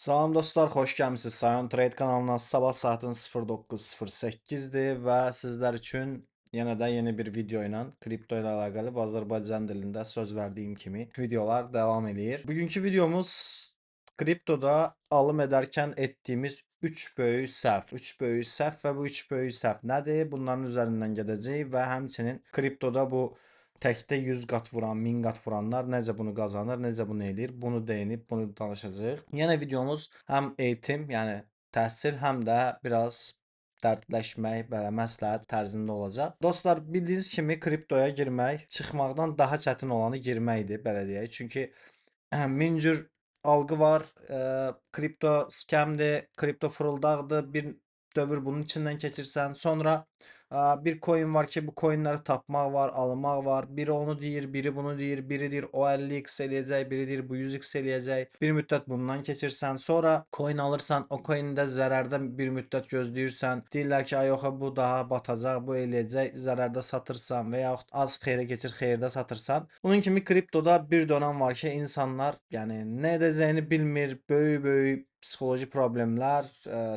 Salam dostlar, xoş gəlmisiniz. Sion Trade kanalına. Sabah saatın 09:08-dir və sizlər üçün yenə də yeni bir video ilə kripto ilə əlaqəli və Azərbaycan dilində söz verdiyim kimi videolar davam eləyir. Bugünkü videomuz kriptoda alım edərkən etdiyimiz 3 böyük səhv. 3 böyük səhv və bu 3 böyük səhv nədir? Bunların üzərindən gedəcəyik və həmçinin kriptoda bu təkdə 100 qat vuran, 1000 qat vuranlar necə bunu qazanır, necə bunu eləyir? Bunu değinib, bunu danışacağıq. Yenə videomuz həm eğitim, yəni təhsil, həm də biraz dərdləşmək, belə məsləhət tərzində olacaq. Dostlar, bildiyiniz kimi kriptoya girmək çıxmaqdan daha çətin olanı girməkdir, belə deyək. Çünki min cür algı var. Kripto scamdir, kripto fırıldaqdır. Bir dövr bunun içindən keçirsən. Sonra bir coin var ki, bu coinləri tapmaq var, almaq var. Biri onu deyir, biri bunu deyir, biri deyir o 50x eləyəcək, biri deyir bu 100x eləyəcək. Bir müddət bundan keçirsən, sonra coin alırsan, o coin-də zərərdə bir müddət gözləyirsən. Deyirlər ki, ay yox, bu daha batacaq, bu eləyəcək, zərərdə satırsan və yaxud az xeyrə keçir, xeyirdə satırsan. Bunun kimi kriptoda bir dönəm var ki, insanlar yəni nə edəcəyini bilmir, böyük-böyük psixoloji problemlər,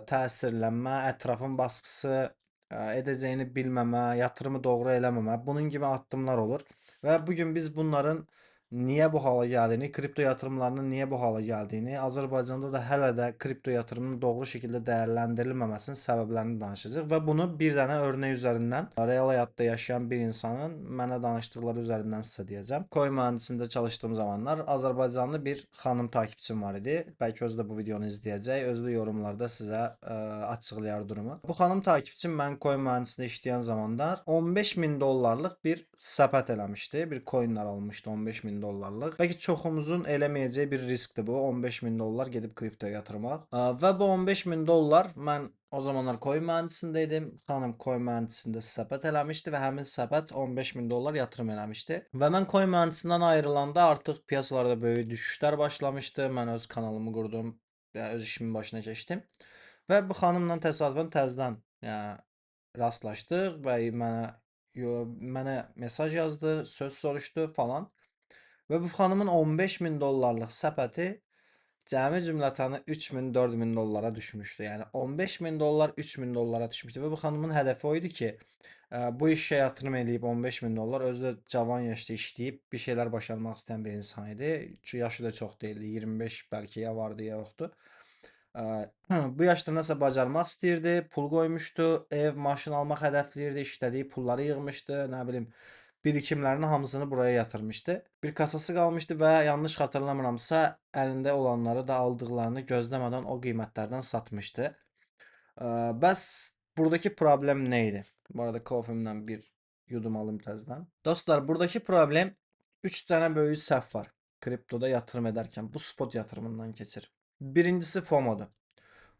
təsirlənmə, ətrafın baskısı, edəcəyini bilməmə, yatırımı doğru eləməmə, bunun kimi addımlar olur. Və bu gün biz bunların niyə bu hala gəldiyini, kripto yatırımlarının niyə bu hala gəldiyini, Azərbaycanda da hələ də kripto yatırımının doğru şəkildə dəyərləndirilməməsinin səbəblərini danışacağıq və bunu bir dənə örnək üzərindən, real həyatda yaşayan bir insanın mənə danışdıqları üzərindən sizə deyəcəm. Coin mühəndisində çalışdığım zamanlar Azərbaycanlı bir xanım takipçim var idi. Bəlkə özü də bu videonu izləyəcək, özü də yorumlarda sizə açıqlayar durumu. Bu xanım takipçim mən coin mühəndisində işləyən zamanlar 15 min dollarlıq bir səbət eləmişdi. Bir coinlər almışdı 15 min dollarlıq. Bəlkə çoxumuzun eləməyəcəyi bir riskdir bu. 15 min dollar gedib kriptoya yatırmaq. Və bu 15 min dollar mən o zamanlar coin mühəndisində idim. Xanım coin mühəndisində səbət eləmişdi və həmin səbət 15 min dollar yatırım eləmişdi. Və mən coin mühəndisindən ayrılanda artıq piyasalarda böyük düşüşlər başlamışdı. Mən öz kanalımı qurdum. Yəni öz işimin başına keçdim. Və bu xanımla təsadüfən təzədən yəni rastlaşdıq və mənə mesaj yazdı, söz soruşdu falan. Və bu xanımın 15 min dollarlıq səbəti cəmi cümlətanı 3000-4000 dollara düşmüşdü. Yəni 15 min dollar 3000 dollara düşmüşdü və bu xanımın hədəfi o idi ki, bu işə yatırım eləyib 15 min dollar, özü də cavan yaşda işləyib bir şeylər başarmaq istəyən bir insan idi. Yaşı da çox deyildi, 25 bəlkə ya vardı ya yoxdur. Bu yaşda nəsə bacarmaq istəyirdi, pul qoymuşdu, ev, maşın almaq hədəfləyirdi, işlədiyi pulları yığmışdı, nə bilim, birikimlərinin hamısını buraya yatırmışdı. Bir kasası qalmışdı və yanlış xatırlamıramsa, əlində olanları da aldıqlarını gözləmədən o qiymətlərdən satmışdı. Bəs buradakı problem nə idi? Bu arada kofemdən bir yudum alım təzədən. Dostlar, buradakı problem 3 dənə böyük səhv var kriptoda yatırım edərkən. Bu spot yatırımından keçir. Birincisi FOMO-dur.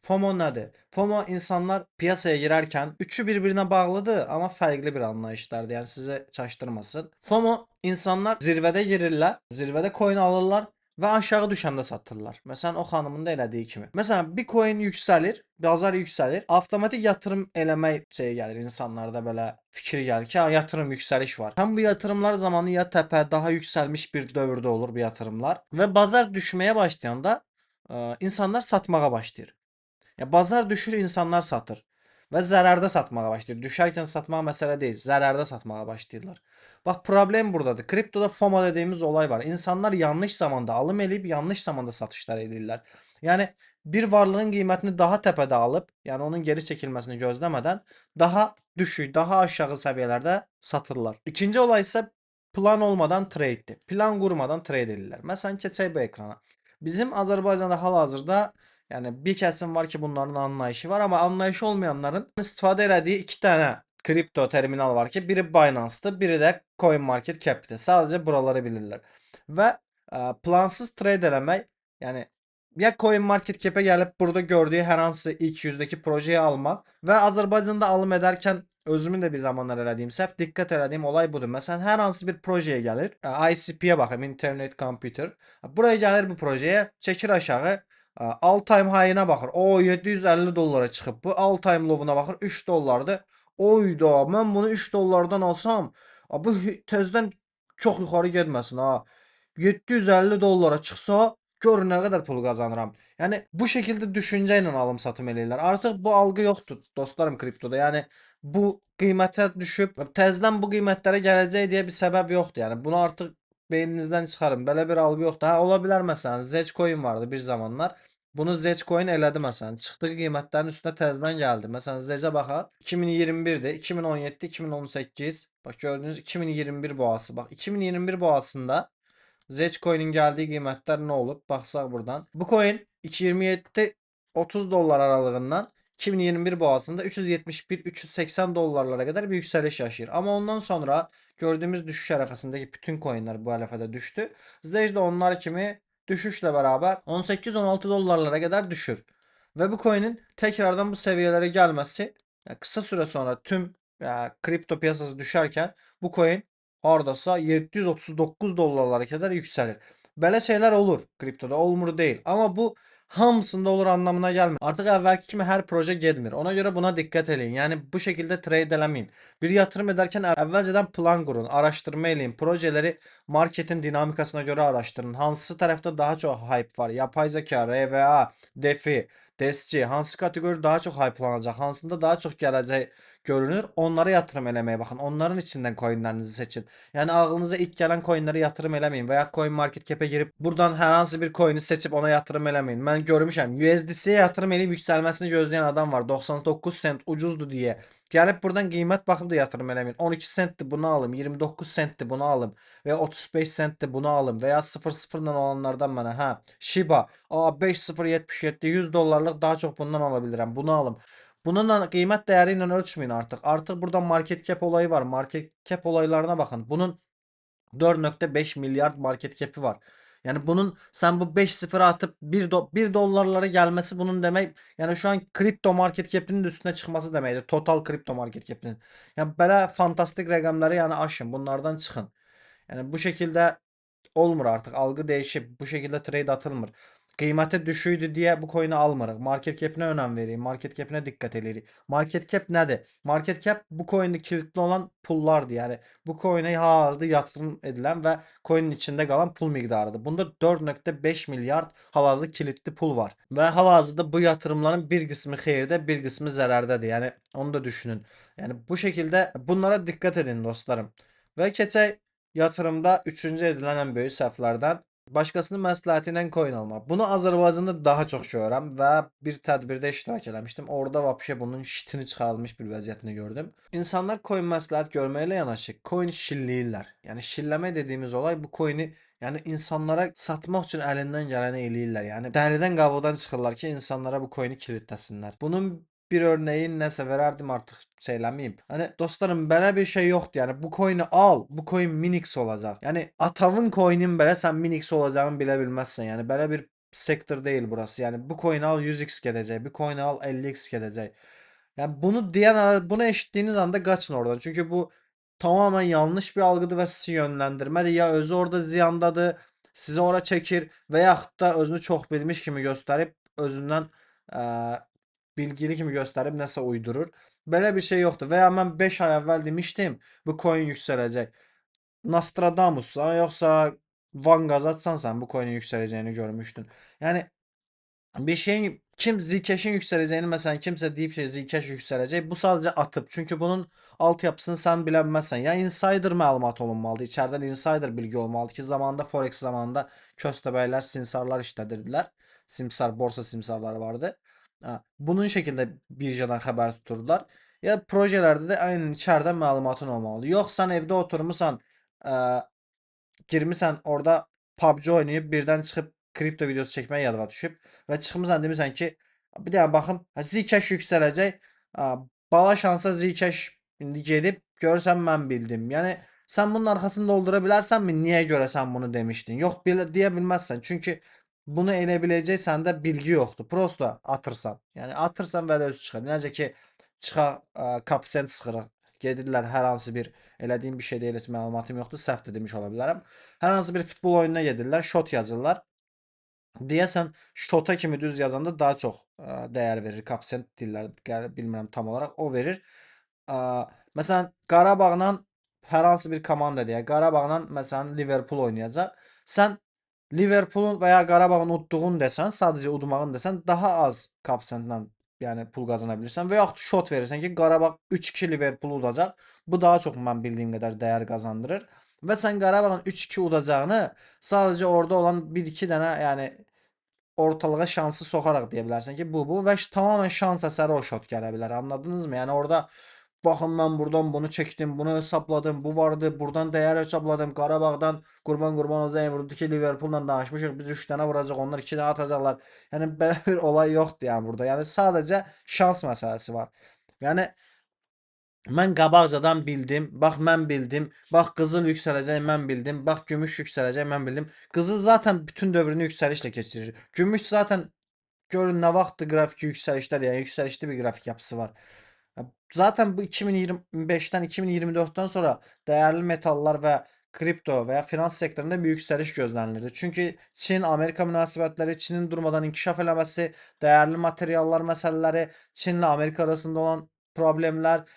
FOMO nədir? FOMO insanlar piyasaya girərkən üçü bir-birinə bağlıdır, amma fərqli bir anlayışlardır. Yəni sizi çaşdırmasın. FOMO insanlar zirvədə girirlər, zirvədə coin alırlar və aşağı düşəndə satırlar. Məsələn, o xanımın da elədiyi kimi. Məsələn, bir coin yüksəlir, bazar yüksəlir, avtomatik yatırım eləmək şey gəlir insanlarda belə fikir gəlir ki, yatırım yüksəliş var. Həm bu yatırımlar zamanı ya təpə, daha yüksəlmiş bir dövrdə olur bu yatırımlar və bazar düşməyə başlayanda insanlar satmağa başlayır. Ya bazar düşür, insanlar satır və zərərdə satmağa başlayır. Düşərkən satmaq məsələ deyil, zərərdə satmağa başlayırlar. Bax, problem burdadır. Kriptoda FOMO dediğimiz olay var. İnsanlar yanlış zamanda alım eləyib, yanlış zamanda satışlar eləyirlər. Yəni bir varlığın qiymətini daha təpədə alıb, yəni onun geri çəkilməsini gözləmədən daha düşük, daha aşağı səviyyələrdə satırlar. İkinci olay isə plan olmadan trade'dir. Plan qurmadan trade edirlər. Məsələn, keçək bu ekrana. Bizim Azərbaycanda hal-hazırda yəni bir kəsim var ki, bunların anlayışı var, amma anlayışı olmayanların istifadə elədiyi 2 dənə kripto terminal var ki, biri Binance-dır, biri də CoinMarketCap-dir. Sadəcə buraları bilirlər. Və plansız trade eləmək, yəni ya CoinMarketCap-ə gəlib burada gördüyü hər hansı ilk yüzdəki projeyi almaq və Azərbaycanda alım edərkən özümün də bir zamanlar elədiyim səhv, diqqət elədiyim olay budur. Məsələn, hər hansı bir projeye gəlir, ICP-yə baxım, Internet Computer. Buraya gəlir bu projeye, çəkir aşağı, all time high'ına baxır. O 750 dollara çıxıb. Bu all time low'una baxır 3 dollardır. Oyda, mən bunu 3 dollardan alsam, bu tezdən çox yuxarı getməsin ha. 750 dollara çıxsa Gör nə qədər pul qazanıram. Yəni bu şəkildə düşüncə ilə alım-satım eləyirlər. Artıq bu algı yoxdur dostlarım kriptoda. Yəni bu qiymətə düşüb təzədən bu qiymətlərə gələcək deyə bir səbəb yoxdur. Yəni bunu artıq beyninizdən çıxarın. Belə bir algı yoxdur. Hə, ola bilər məsələn Zcoin vardı bir zamanlar. Bunu Zcoin elədi məsələn. Çıxdığı qiymətlərin üstünə təzədən gəldi. Məsələn Zecə baxaq. 2021-dir, 2017, 2018. Bax gördünüz 2021 boğası. Bax 2021 boğasında Zcoin'in gəldiyi qiymətlər nə olub? Baxsaq burdan. Bu coin 227 30 dollar aralığından 2021 boğasında 371-380 dollarlara kadar bir yükseliş yaşayır. Ama ondan sonra gördüğümüz düşüş arefesindeki bütün coinler bu arefede düştü. Zedge de onlar kimi düşüşle beraber 18-16 dollarlara kadar düşür. Ve bu coin'in tekrardan bu seviyelere gelmesi kısa süre sonra tüm kripto piyasası düşerken bu coin hardasa 739 dollarlara kadar yükselir. Belə şeyler olur kriptoda, olmur değil. Ama bu hamısında olur anlamına gelmir. Artık evvelki kimi her proje gedmir. Ona göre buna dikkat edin. Yani bu şekilde trade eləməyin. Bir yatırım ederken evvelceden plan kurun, araştırma eləyin. Projeleri marketin dinamikasına göre araştırın. Hansı tarafta daha çok hype var? Yapay zeka, RVA, DeFi, DSC, hansı kategori daha çok hype'lanacaq, hansında daha çok gələcək görünür. Onlara yatırım eləməyə baxın. Onların içindən coinlərinizi seçin. Yəni ağlınıza ilk gələn coinlərə yatırım eləməyin və ya Coin Market Cap-ə girib buradan hər hansı bir coini seçib ona yatırım eləməyin. Mən görmüşəm USDC-yə yatırım eləyib yüksəlməsini gözləyən adam var. 99 sent ucuzdur deyə. Gəlib buradan qiymət baxıb da yatırım eləməyin. 12 sentdir bunu alım, 29 sentdir bunu alım və ya 35 sentdir bunu alım və ya 0.0 ilə olanlardan mənə hə Shiba 5077 100 dollarlıq daha çox bundan ala bilirəm. Bunu alım. Bununla qiymət değeri ilə ölçməyin artıq. Artıq burada market cap olayı var. Market cap olaylarına baxın. Bunun 4.5 milyard market cap'i var. Yani bunun sen bu 5 sıfıra atıp 1 dolarlara gelmesi bunun demek yani şu an kripto market cap'inin üstüne çıkması demektir. Total kripto market cap'inin. Yani böyle fantastik rakamları yani aşın. Bunlardan çıkın. Yani bu şekilde olmur artık. Algı değişip bu şekilde trade atılmır. Kıymeti düşüydü diye bu coin'i almırıq. Market cap'ine önem vereyim. Market cap'ine dikkat eləyirik. Market cap nədir? Market cap bu coin'de kilitli olan pullardır. Yani bu coin'e hal-hazırda yatırım edilen ve coin'in içinde kalan pul miktarıdır. Bunda 4.5 milyard hal-hazırda kilitli pul var. Ve hal-hazırda bu yatırımların bir kısmı xeyirdə, bir kısmı zərərdadır. Yani onu da düşünün. Yani bu şekilde bunlara dikkat edin dostlarım. Ve keçək yatırımda üçüncü edilen en büyük səhvlərdən başkasının məsləhəti ilə coin almaq. Bunu Azərbaycanda daha çox görürəm və bir tədbirdə iştirak eləmişdim. Orada vəbşə bunun şitini çıxarılmış bir vəziyyətini gördüm. İnsanlar coin məsləhət görməklə yanaşı coin şilləyirlər. Yəni şilləmə dediyimiz olay bu coini yəni insanlara satmaq üçün əlindən gələni eləyirlər. Yəni dəridən qabıqdan çıxırlar ki, insanlara bu coini kilitləsinlər. Bunun bir örneğin nəsə verərdim artıq şey eləməyim. Hani dostlarım belə bir şey yoxdur. Yəni bu coin'i al, bu coin Minix olacaq. Yəni atavın coin'in belə sən Minix olacağını bilə bilməzsən. Yəni belə bir sektor deyil burası. Yəni bu coin'i al 100x gedəcək, bu coin'i al 50x gedəcək. Yəni bunu deyən bunu eşitdiyiniz anda qaçın oradan. Çünki bu tamamen yanlış bir algıdır və sizi yönləndirmədir. Ya özü orada ziyandadır, sizi ora çəkir və yaxud da özünü çox bilmiş kimi göstərib özündən bilgili kimi gösterip nəsə uydurur. Belə bir şey yoxdur. Və ya mən 5 ay əvvəl demişdim, bu coin yüksələcək. Nostradamussan, yoxsa Van Gazatsan sən bu coinin yüksələcəyini görmüşdün. Yəni bir şeyin kim Zcash'in yükseleceğini mesela kimse deyip şey Zcash yükselecek. Bu sadece atıp. Çünkü bunun altyapısını sen bilemezsen. Ya insider məlumat olunmalıdır. İçeriden insider bilgi olmalıdır ki zamanında Forex zamanında köstəbəylər, simsarlar işlədirdilər. Simsar, borsa simsarları vardı. Ha, bunun şekilde birjadan xəbər tuturdular. Ya projelerde de aynen içeriden məlumatın olmalıdır. Yox sən evdə oturmusan, girmisən orada PUBG oynayıb birdən çıxıb kripto videosu çəkməyə yadıma düşüb və çıxmısan demisən ki, bir dənə baxım, Zcash yüksələcək. Bala şansa Zcash indi gedib görürsən mən bildim. Yəni sən bunun arxasını doldura bilərsənmi? Niyə görə sən bunu demişdin? Yox, deyə bilməzsən. Çünki bunu elə biləcək səndə bilgi yoxdur. Prosto atırsan. Yəni atırsan və də özü çıxır. Necə ki çıxa kapsent sıxırıq. Gedirlər hər hansı bir elədiyim bir şey deyil, heç məlumatım yoxdur. Səhv də demiş ola bilərəm. Hər hansı bir futbol oyununa gedirlər, şot yazırlar. Deyəsən şota kimi düz yazanda daha çox dəyər verir. Kapsent deyirlər, bilmirəm tam olaraq o verir. Məsələn Qarabağla hər hansı bir komanda deyək, Qarabağla məsələn Liverpool oynayacaq. Sən Liverpool'un veya Qarabağın udduğunu desən, sadəcə udmağını desən, daha az koeffisientlə yəni pul qazana bilirsən və yaxud şot verirsən ki, Qarabağ 3-2 Liverpool udacaq. Bu daha çox mən bildiyim qədər dəyər qazandırır. Və sən Qarabağın 3-2 udacağını sadəcə orada olan 1-2 dənə yəni ortalığa şansı soxaraq deyə bilərsən ki, bu və tamamilə şans əsəri o şot gələ bilər. Anladınızmı? Yəni orada baxın mən buradan bunu çəkdim, bunu hesabladım, bu vardı, buradan dəyər hesabladım. Qarabağdan Qurban Ozəyev vurdu ki, Liverpoolla danışmışıq. Biz 3 dənə vuracaq, onlar 2 dənə atacaqlar. Yəni belə bir olay yoxdur yəni burada. Yəni sadəcə şans məsələsi var. Yəni mən qabaqcadan bildim. Bax mən bildim. Bax qızıl yüksələcək mən bildim. Bax gümüş yüksələcək mən bildim. Qızıl zaten bütün dövrünü yüksəlişlə keçirir. Gümüş zaten görün nə vaxtdır qrafiki yüksəlişdədir. Yəni yüksəlişli bir qrafik yapısı var. Zaten bu 2025'ten 2024'ten sonra değerli metallar və kripto və ya finans sektorunda bir yüksəliş gözlənilirdi. Çünki Çin-Amerika münasibətləri, Çinin durmadan inkişaf eləməsi, dəyərli materiallar məsələləri, Çinlə Amerika arasında olan problemlər,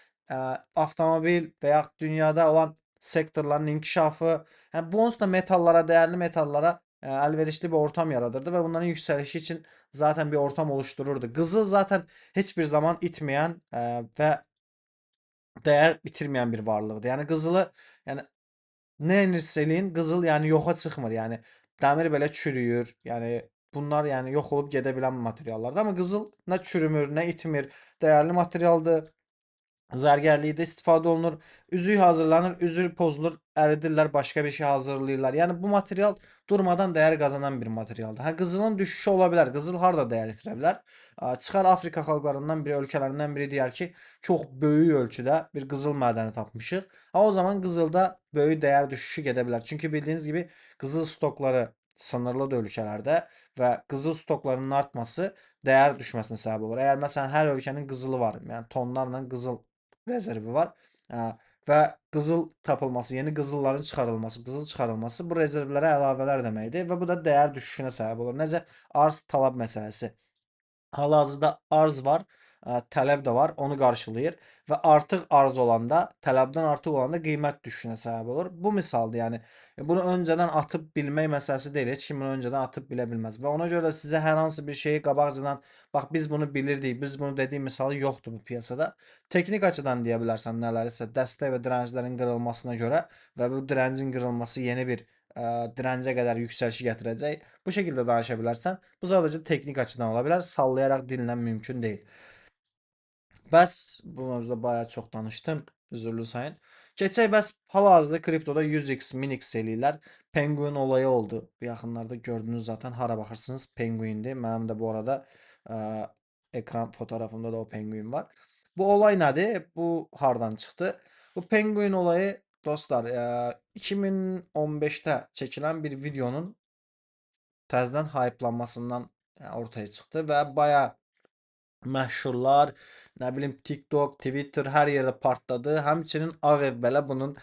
avtomobil və ya dünyada olan sektorların inkişafı, yəni bu onsuz da metallara, dəyərli metallara əlverişli bir ortam yaradırdı və bunların yüksəlişi üçün zaten bir ortam oluştururdu. Qızıl zaten heç bir zaman itməyən və dəyər bitirməyən bir varlıqdır. Yəni qızılı yəni nə edirsə eləyin, qızıl yəni yoxa çıxmır. Yəni dəmir belə çürüyür. Yəni bunlar yəni yox olub gedə bilən materiallardır. Amma qızıl nə çürümür, nə itmir. Dəyərli materialdır. Zərgərlikdə istifadə olunur. Üzük hazırlanır, üzük pozulur, əridirlər, başqa bir şey hazırlayırlar. Yəni bu material durmadan dəyər qazanan bir materialdır. Hə, qızılın düşüşü ola bilər. Qızıl harda dəyər itirə bilər? Çıxar Afrika xalqlarından biri, ölkələrindən biri deyər ki, çox böyük ölçüdə bir qızıl mədəni tapmışıq. Ha, o zaman qızılda böyük dəyər düşüşü gedə bilər. Çünki bildiyiniz kimi qızıl stokları sınırlıdır ölkələrdə və qızıl stoklarının artması dəyər düşməsinə səbəb olur. Əgər məsələn hər ölkənin qızılı var, yəni tonlarla qızıl rezervi var. Və qızıl tapılması, yeni qızılların çıxarılması, qızıl çıxarılması bu rezervlərə əlavələr deməkdir və bu da dəyər düşüşünə səbəb olur. Necə arz talab məsələsi. Hal-hazırda arz var, tələb də var, onu qarşılayır və artıq arz olanda, tələbdən artıq olanda qiymət düşüşünə səbəb olur. Bu misaldır, yəni bunu öncədən atıb bilmək məsələsi deyil. Heç kim bunu öncədən atıb bilə bilməz və ona görə sizə hər hansı bir şeyi qabaqcadan bax biz bunu bilirdik, biz bunu dediyi misalı yoxdur bu piyasada. Teknik açıdan deyə bilərsən nələrisə dəstək və dirənclərin qırılmasına görə və bu dirəncin qırılması yeni bir dirəncə qədər yüksəlişi gətirəcək. Bu şəkildə danışa bilərsən. Bu sadəcə texnik açıdan ola bilər. Sallayaraq dinlə mümkün deyil. Bəs bu mövzuda bayağı çox danışdım. Üzürlü sayın. Keçək bəs hal-hazırda kriptoda 100x, 1000x eləyirlər. Penguin olayı oldu. Bu yaxınlarda gördünüz zaten hara baxırsınız Penguin'dir. Mənim də bu arada ə, ekran fotoğrafımda da o Penguin var. Bu olay nədir? Bu hardan çıxdı? Bu Penguin olayı dostlar 2015'te çəkilən bir videonun təzədən hype'lanmasından ortaya çıxdı və bayağı məşhurlar, nə bilim TikTok, Twitter hər yerdə partladı. Həmçinin Ağ Ev belə bunun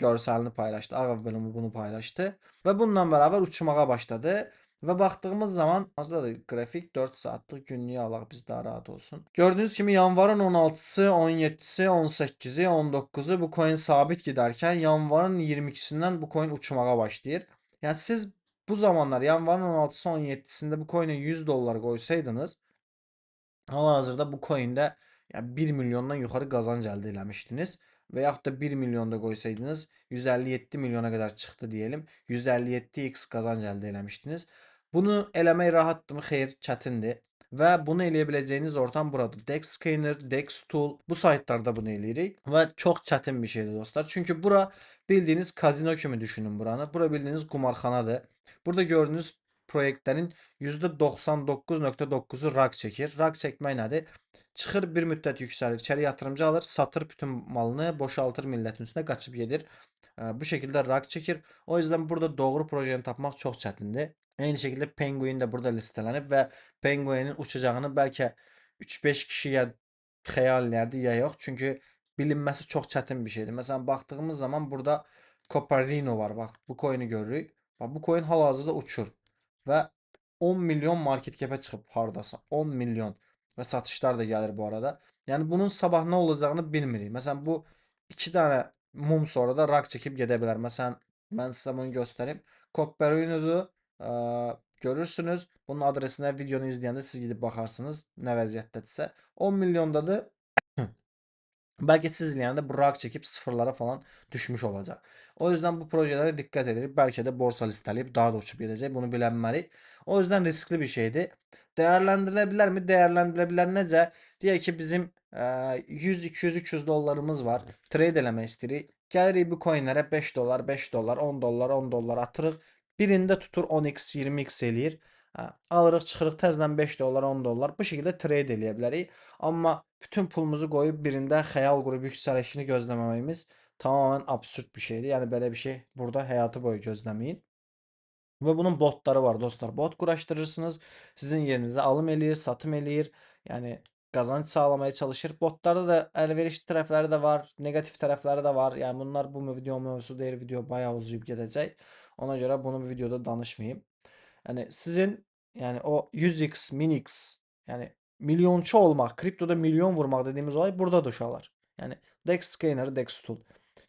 görsəlini paylaşdı. Ağ Ev belə bunu paylaşdı və bununla bərabər uçmağa başladı. Və baxdığımız zaman azda da qrafik 4 saatlıq günlük alaq biz daha rahat olsun. Gördüyünüz kimi yanvarın 16-sı, 17-si, 18-i, 19-u bu coin sabit gedərkən yanvarın 22-sindən bu coin uçmağa başlayır. Yəni siz bu zamanlar yanvarın 16-sı 17-sində bu coin'e 100 dollar qoysaydınız hal-hazırda bu coin-də yəni 1 milyondan yuxarı qazanc əldə eləmişdiniz və yaxud da 1 milyon da qoysaydınız 157 milyona qədər çıxdı deyəlim. 157x qazanc əldə eləmişdiniz. Bunu eləmək rahatdırmı? Xeyr, çətindir. Və bunu eləyə biləcəyiniz ortam buradır. Dexscanner, Dextool bu saytlarda bunu eləyirik və çox çətin bir şeydir dostlar. Çünki bura bildiyiniz kazino kimi düşünün buranı. Bura bildiyiniz qumarxanadır. Burada gördüyünüz proyektlərin %99.9-u rak çəkir. Rak çəkmək nədir? Çıxır bir müddət yüksəlir, içəri yatırımcı alır, satır bütün malını, boşaltır millətin üstünə, qaçıb gedir. Bu şəkildə rak çəkir. O yüzden burada doğru projeni tapmaq çox çətindir. Eyni şəkildə Penguin də burada listelənib və Penguin'in uçacağını bəlkə 3-5 kişiyə xəyal eləyərdi ya yox. Çünki bilinməsi çox çətin bir şeydir. Məsələn, baxdığımız zaman burada Copperino var. Bax, bu coin'i görürük. Bax, bu coin hal-hazırda uçur və 10 milyon market cap'e çıxıb hardasa. 10 milyon və satışlar da gəlir bu arada. Yəni bunun sabah nə olacağını bilmirik. Məsələn, bu 2 dənə mum sonra da rak çəkib gedə bilər. Məsələn, mən sizə bunu göstərim. Copperino'dur görürsünüz. Bunun adresinə videonu izləyəndə siz gedib baxarsınız nə vəziyyətdədirsə. 10 milyondadır. Belki siz izləyəndə bu rak çekip sıfırlara falan düşmüş olacak. O yüzden bu projelere dikkat edilip belki de borsa listeleyip daha da uçup gidecek. Bunu bilinmeli. O yüzden riskli bir şeydi. Değerlendirilebilir mi? Değerlendirebilir. Necə? Deyək ki bizim 100, 200, 300 dollarımız var. Trade eləmək istəyirik. Gəlirik bu coinlərə 5 dolar, 5 dolar, 10 dolar, 10 dolar atırıq. Birində tutur 10x, 20x eləyir. Alırıq, çıxırıq təzədən 5 dolar, 10 dolar. Bu şekilde trade eləyə bilərik. Amma bütün pulumuzu qoyub birində xəyal qurub yüksəlişini gözləməməyimiz tamamen absurd bir şeydir. Yəni belə bir şey burada həyatı boyu gözləməyin. Və bunun botları var dostlar. Bot quraşdırırsınız. Sizin yerinizə alım eləyir, satım eləyir. Yəni qazanc sağlamaya çalışır. Botlarda da əlverişli tərəfləri də var, negativ tərəfləri də var. Yəni bunlar bu video mövzusu deyil. Video bayağı uzayıb gedəcək. Ona görə bunu bu videoda danışmayayım. Yani sizin yani o 100x, 1000x yani milyonçu olmak, kriptoda milyon vurmak dediğimiz olay burada uşaqlar. Yani DEX scanner, DEX tool.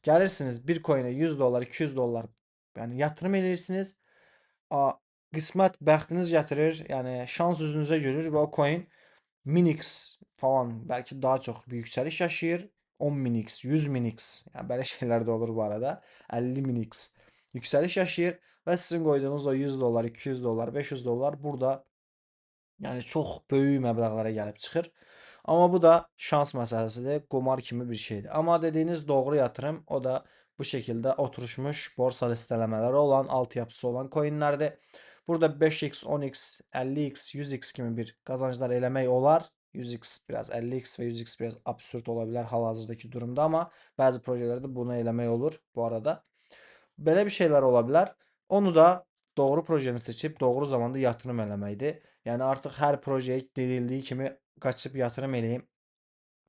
Gelirsiniz bir coin'e 100 dolar, 200 dolar yani yatırım edirsiniz. Qismət bəxtiniz gətirir, yəni şans üzünüzə gülür və o coin 1000x falan belki daha çok bir yükseliş yaşayır. 10.000x, 100.000x yani böyle şeyler de olur bu arada. 50.000x yükseliş yaşayır ve sizin koyduğunuz o 100 dolar, 200 dolar, 500 dolar burada yani çok böyük məbləğlərə gəlib çıxır. Ama bu da şans məsələsidir, qumar kimi bir şeydir. Ama dediğiniz doğru yatırım o da bu şekilde oturuşmuş borsa listelemeleri olan, altyapısı olan coinlerdir. Burada 5x, 10x, 50x, 100x kimi bir kazanclar eləmək olar. 100x biraz 50x ve 100x biraz absürt olabilir hal-hazırdakı durumda ama bazı projelerde bunu eləmək olur bu arada. Belə bir şeyler olabilir. Onu da doğru projeni seçip doğru zamanda yatırım eləməkdir. Yəni artıq hər projeye denildiyi kimi qaçıb yatırım eləyim.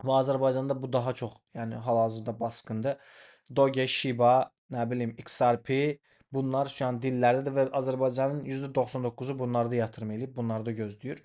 Və Azərbaycanda bu daha çox, yəni hal-hazırda baskındır. Doge, Shiba, nə bilim XRP bunlar şu an dillərdədir və Azərbaycanın %99'u bunlarda yatırım eləyib, bunlarda gözləyir.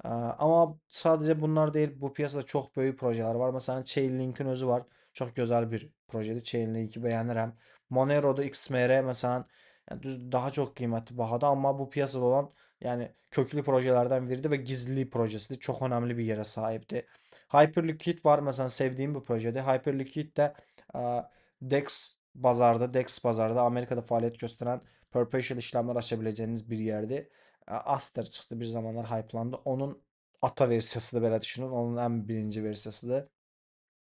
Amma sadəcə bunlar deyil, bu piyasada çox böyük projeler var. Məsələn, Chainlink'in özü var. Çox gözəl bir projedir. Chainlink'i bəyənirəm. Monero'da XMR məsələn, yəni düz daha çox qiymətli bahada, amma bu piyasada olan yəni köklü projelerden biridir və gizli projesidir. Çox önəmli bir yerə sahibdir. Hyperliquid var məsələn sevdiyim bir projedir. Hyperliquid də DEX bazarda Amerikada fəaliyyət göstərən perpetual işlemler açabileceğiniz bir yerdir. Aster çıxdı bir zamanlar hype'landı. Onun ata versiyasıdır belə düşünün. Onun en birinci versiyasıdır.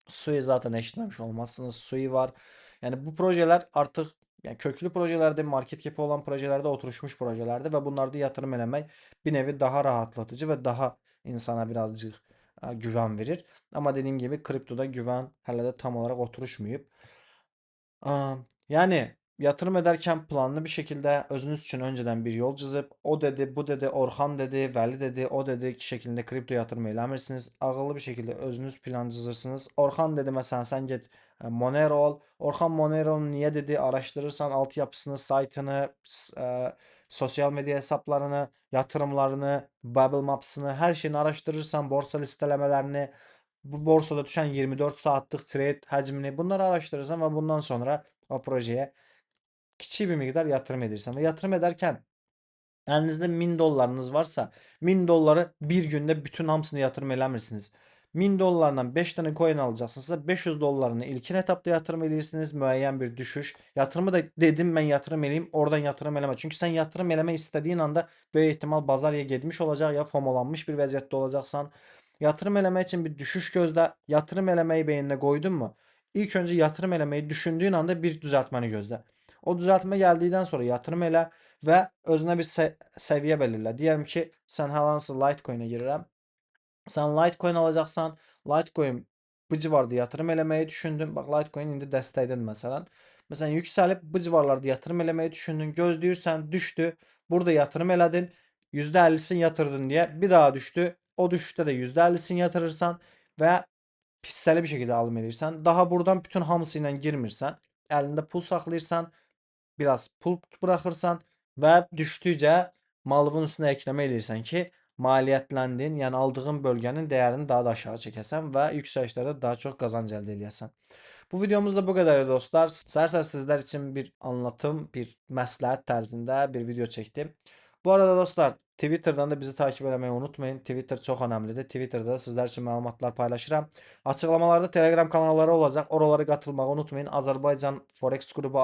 Sui zaten eşitmemiş olmazsınız. Sui var. Yani bu projeler artık yani köklü projelerde, market cap'i olan projelerde, oturuşmuş projelerde ve bunlarda yatırım eləmək bir nevi daha rahatlatıcı ve daha insana birazcık güven verir. Ama dediğim gibi kriptoda güven hələ də tam olarak oturuşmayıb. Yani yatırım ederken planlı bir şekilde özünüz için önceden bir yol çizip o dedi, bu dedi, Orhan dedi, Vəli dedi, o dedi şeklinde kripto yatırım eləmirsiniz. Ağıllı bir şekilde özünüz plan çizirsiniz. Orhan dedi mesela sen git Monero ol. Orhan Monero'nun niye dedi araştırırsan altyapısını, saytını, sosyal medya hesaplarını, yatırımlarını, Bubble Maps'ını her şeyini araştırırsan borsa listelemelerini bu borsada düşen 24 saatlik trade hacmini bunları araştırırsan ve bundan sonra o projeye kiçik bir miktar yatırım edirsən. Ve yatırım ederken elinizde 1000 dolarınız varsa 1000 doları bir günde bütün hamısını yatırım eləmirsiniz. 1000 dolarla 5 tane coin alacaksınızsa 500 dolarını ilkin etapta yatırım edirsiniz. Müəyyən bir düşüş. Yatırımı da dedim ben yatırım eləyim. Oradan yatırım eləmə. Çünkü sen yatırım eləmək istediğin anda böyük ihtimal bazar ya getmiş olacaq ya fomolanmış bir vəziyyətdə olacaqsan. Yatırım eləmək için bir düşüş gözlə. Yatırım eləməyi beynine koydun mu? İlk önce yatırım eləməyi düşündüğün anda bir düzeltmeni gözlə. O düzeltme geldikten sonra yatırım elə və özünə bir səviyyə belirlə. Deyəlim ki, sən hər hansı Litecoin-ə girirəm. Sən Litecoin alacaqsan, Litecoin bu civarda yatırım eləməyi düşündün. Bax, Litecoin indi dəstəkdədir məsələn. Məsələn, yüksəlib bu civarlarda yatırım eləməyi düşündün. Gözləyirsən, düşdü. Burada yatırım elədin. %50'sini yatırdın diye bir daha düştü. O düşüşte de %50'sini yatırırsan ve hissəli bir şekilde alım edirsən. Daha buradan bütün hamısı ilə girmirsən. Əlində pul saxlayırsan, biraz pul buraxırsan və düşdükcə malının üstünə əklama edirsən ki, maliyyətləndin, yəni aldığın bölgənin dəyərini daha da aşağı çəkəsən və yüksəlişlərdə daha çox qazanc əldə edəsən. Bu videomuz da bu kadar dostlar. Səhər-səhər sizlər için bir anlatım, bir məsləhət tərzində bir video çektim. Bu arada dostlar, Twitter'dan da bizi takip etmeyi unutmayın. Twitter çok önemlidir. Twitter'da da sizler için məlumatlar paylaşıram. Açıklamalarda Telegram kanalları olacak. Oralara katılmayı unutmayın. Azərbaycan Forex grubu,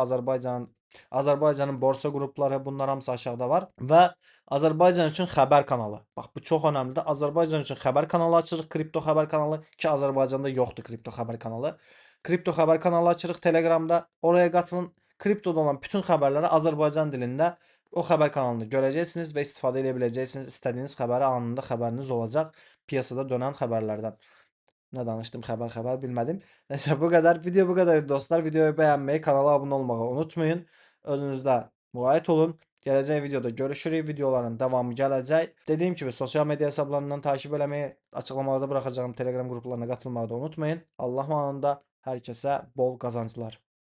Azərbaycanın borsa qrupları, bunlar hamısı aşağıda var və Azərbaycan üçün xəbər kanalı. Bax bu çox önəmlidir. Azərbaycan üçün xəbər kanalı açırıq, kripto xəbər kanalı ki, Azərbaycanda yoxdur kripto xəbər kanalı. Kripto xəbər kanalı açırıq Telegramda. Oraya qatılın. Kriptoda olan bütün xəbərləri Azərbaycan dilində o xəbər kanalını görəcəksiniz və istifadə edə biləcəksiniz. İstədiyiniz xəbəri anında xəbəriniz olacaq. Piyasada dönən xəbərlərdən. Ne danıştım, xəbər bilmədim. Neyse, bu kadar. Video bu kadar dostlar. Videoyu beğenmeyi, kanala abone olmayı unutmayın. Özünüzdə müayət olun. Gələcək videoda görüşürük. Videoların davamı gələcək. Dediyim kimi sosyal medya hesablarından takip eləməyi, açıqlamalarda buraxacağım Telegram qruplarına qatılmağı da unutmayın. Allah amanında hər kəsə bol qazanclar.